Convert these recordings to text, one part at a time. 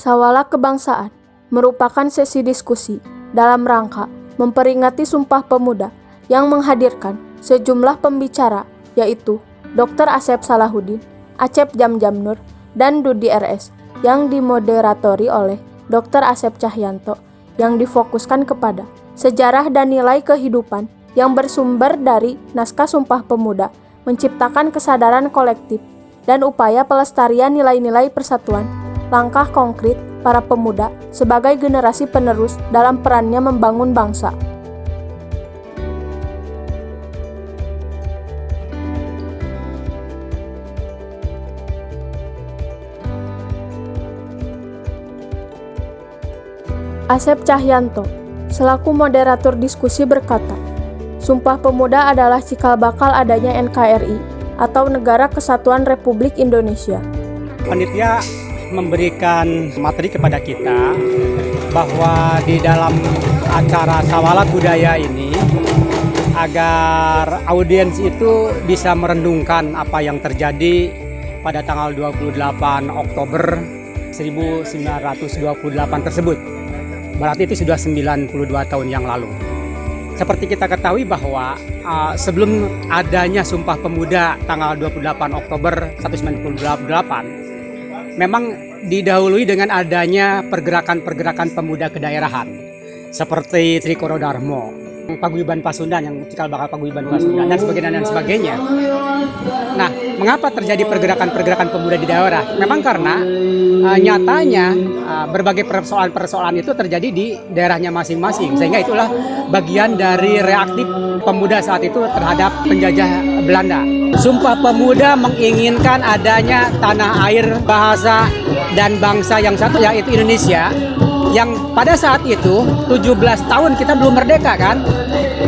Sawala Kebangsaan merupakan sesi diskusi dalam rangka memperingati Sumpah Pemuda yang menghadirkan sejumlah pembicara yaitu Dr. Asep Salahuddin, Acep Jamjamnur, dan Dudi RS yang dimoderatori oleh Dr. Asep Cahyanto yang difokuskan kepada sejarah dan nilai kehidupan yang bersumber dari naskah Sumpah Pemuda, menciptakan kesadaran kolektif dan upaya pelestarian nilai-nilai persatuan, langkah konkret para pemuda sebagai generasi penerus dalam perannya membangun bangsa. Asep Cahyanto, selaku moderator diskusi berkata, Sumpah Pemuda adalah cikal bakal adanya NKRI atau Negara Kesatuan Republik Indonesia. Panitia memberikan materi kepada kita bahwa di dalam acara Sawala Budaya ini agar audiens itu bisa merenungkan apa yang terjadi pada tanggal 28 Oktober 1928 tersebut. Berarti itu sudah 92 tahun yang lalu. Seperti kita ketahui bahwa sebelum adanya Sumpah Pemuda tanggal 28 Oktober 1928 memang didahului dengan adanya pergerakan-pergerakan pemuda kedaerahan seperti Trikoro Darmo, Paguyuban Pasundan yang cikal bakal Paguyuban Pasundan dan sebagainya. Nah, mengapa terjadi pergerakan-pergerakan pemuda di daerah? Memang karena nyatanya berbagai persoalan-persoalan itu terjadi di daerahnya masing-masing, sehingga itulah bagian dari reaktif pemuda saat itu terhadap penjajah Belanda. Sumpah Pemuda menginginkan adanya tanah air, bahasa, dan bangsa yang satu, yaitu Indonesia, yang pada saat itu 17 tahun kita belum merdeka kan.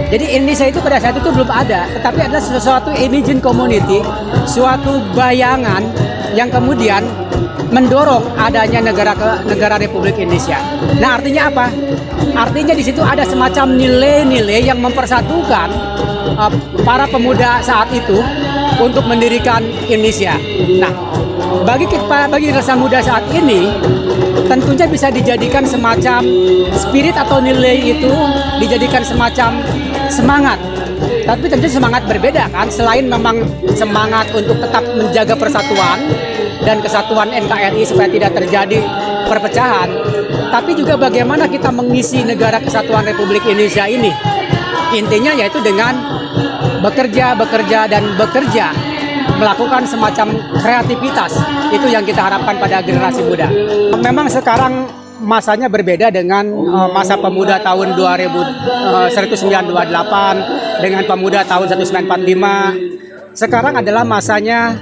Jadi Indonesia itu pada saat itu belum ada, tetapi adalah sesuatu imagine community, suatu bayangan yang kemudian mendorong adanya negara Republik Indonesia. Nah, artinya apa? Artinya di situ ada semacam nilai-nilai yang mempersatukan para pemuda saat itu untuk mendirikan Indonesia. Nah, bagi generasi muda saat ini tentunya bisa dijadikan semacam spirit atau nilai itu dijadikan semacam semangat. Tapi tentu semangat berbeda kan, selain memang semangat untuk tetap menjaga persatuan dan kesatuan NKRI supaya tidak terjadi perpecahan, tapi juga bagaimana kita mengisi negara kesatuan Republik Indonesia ini. Intinya yaitu dengan bekerja, melakukan semacam kreativitas. Itu yang kita harapkan pada generasi muda. Memang sekarang masanya berbeda dengan masa pemuda tahun 1928 dengan pemuda tahun 1945. Sekarang adalah masanya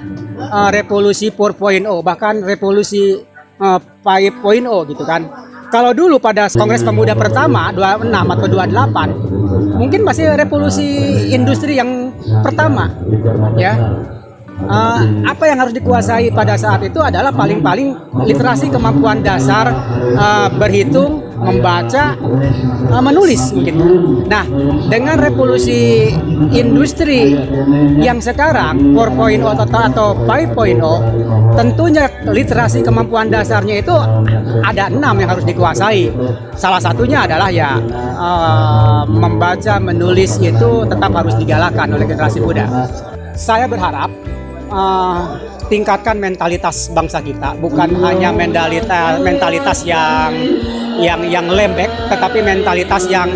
revolusi 4.0, bahkan revolusi 5.0 gitu kan. Kalau dulu pada Kongres Pemuda pertama 26 atau 28 mungkin masih revolusi industri yang pertama ya. Apa yang harus dikuasai pada saat itu adalah paling-paling literasi, kemampuan dasar berhitung, membaca, menulis mungkin. Nah, dengan revolusi industri yang sekarang 4.0 atau 5.0, tentunya literasi kemampuan dasarnya itu ada 6 yang harus dikuasai. Salah satunya adalah ya membaca, menulis itu tetap harus digalakan oleh generasi muda. Saya berharap tingkatkan mentalitas bangsa kita, bukan hanya mentalitas yang lembek, tetapi mentalitas yang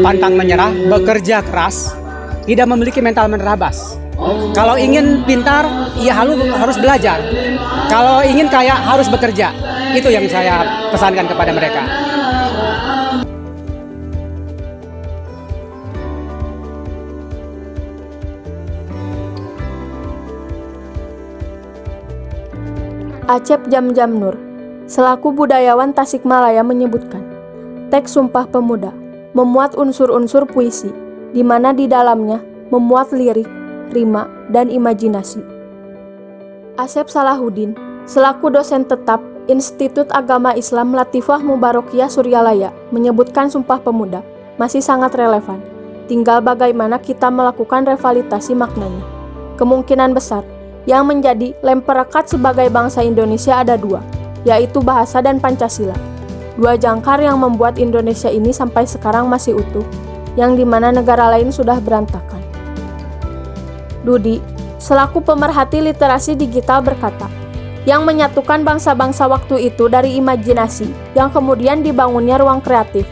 pantang menyerah, bekerja keras, tidak memiliki mental menerabas. Kalau ingin pintar, ya harus belajar. Kalau ingin kaya, harus bekerja. Itu yang saya pesankan kepada mereka. Acep Jamjamnur, selaku budayawan Tasikmalaya menyebutkan, teks Sumpah Pemuda memuat unsur-unsur puisi, di mana di dalamnya memuat lirik, rima, dan imajinasi. Asep Salahuddin, selaku dosen tetap Institut Agama Islam Latifah Mubarokiyah Suryalaya, menyebutkan Sumpah Pemuda masih sangat relevan. Tinggal bagaimana kita melakukan revalidasi maknanya. Kemungkinan besar yang menjadi lem perekat sebagai bangsa Indonesia ada dua, yaitu bahasa dan Pancasila. Dua jangkar yang membuat Indonesia ini sampai sekarang masih utuh, yang dimana negara lain sudah berantakan. Dudi, selaku pemerhati literasi digital berkata, yang menyatukan bangsa-bangsa waktu itu dari imajinasi, yang kemudian dibangunnya ruang kreatif.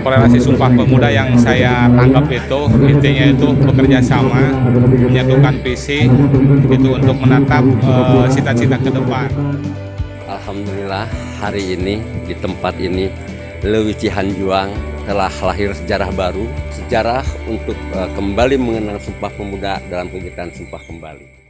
Korelasi Sumpah Pemuda yang saya tangkap itu intinya itu bekerja sama, menyatukan visi itu untuk menatap cita-cita ke depan. Alhamdulillah hari ini di tempat ini Leuwi Cihanjuang telah lahir sejarah baru, sejarah untuk kembali mengenang Sumpah Pemuda dalam kegiatan Sumpah Kembali.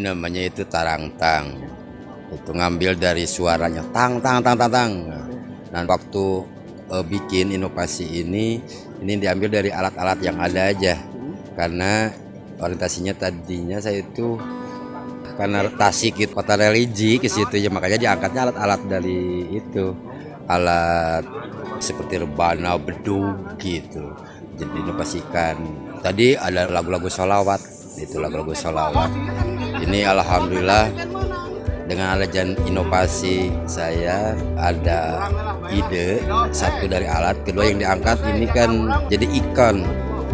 Namanya itu tarangtang, itu ngambil dari suaranya tang tang tang tang tang. Dan waktu bikin inovasi ini diambil dari alat-alat yang ada aja, karena orientasinya tadinya saya itu karena Tasik itu kota religi ke situ ya, makanya diangkatnya alat-alat dari itu, alat seperti rebana, bedug gitu, jadi diinovasikan. Tadi ada lagu-lagu sholawat, itu lagu-lagu sholawat. Ini alhamdulillah dengan ada inovasi saya ada ide, satu dari alat, kedua yang diangkat ini kan jadi ikon.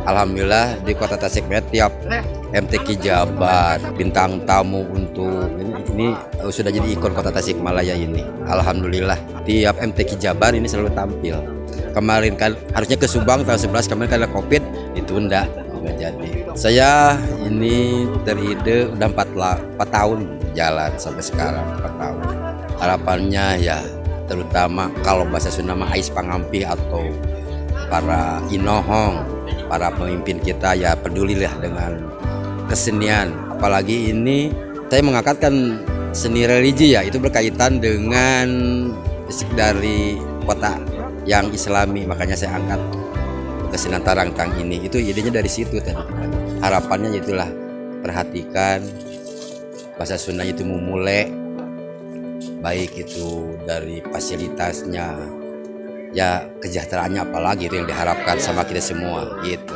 Alhamdulillah di kota Tasikmalaya tiap MTQ Jabar bintang tamu untuk ini sudah jadi ikon kota Tasikmalaya ini. Alhamdulillah tiap MTQ Jabar ini selalu tampil. Kemarin kan harusnya ke Subang tanggal 11, kemarin karena Covid ditunda. Nggak jadi. Saya ini teride udah 4 tahun jalan sampai sekarang, 4 tahun. Harapannya ya terutama kalau bahasa Sunda mah ais pangampi atau para inohong, para pemimpin kita ya pedulilah dengan kesenian. Apalagi ini saya mengangkatkan seni religi ya, itu berkaitan dengan fisik dari kota yang Islami, makanya saya angkat kesenian tarangtang ini. Itu idenya dari situ tadi. Harapannya itulah perhatikan bahasa Sunda itu memulai, baik itu dari fasilitasnya ya kesejahteraannya, apalagi itu yang diharapkan sama kita semua gitu.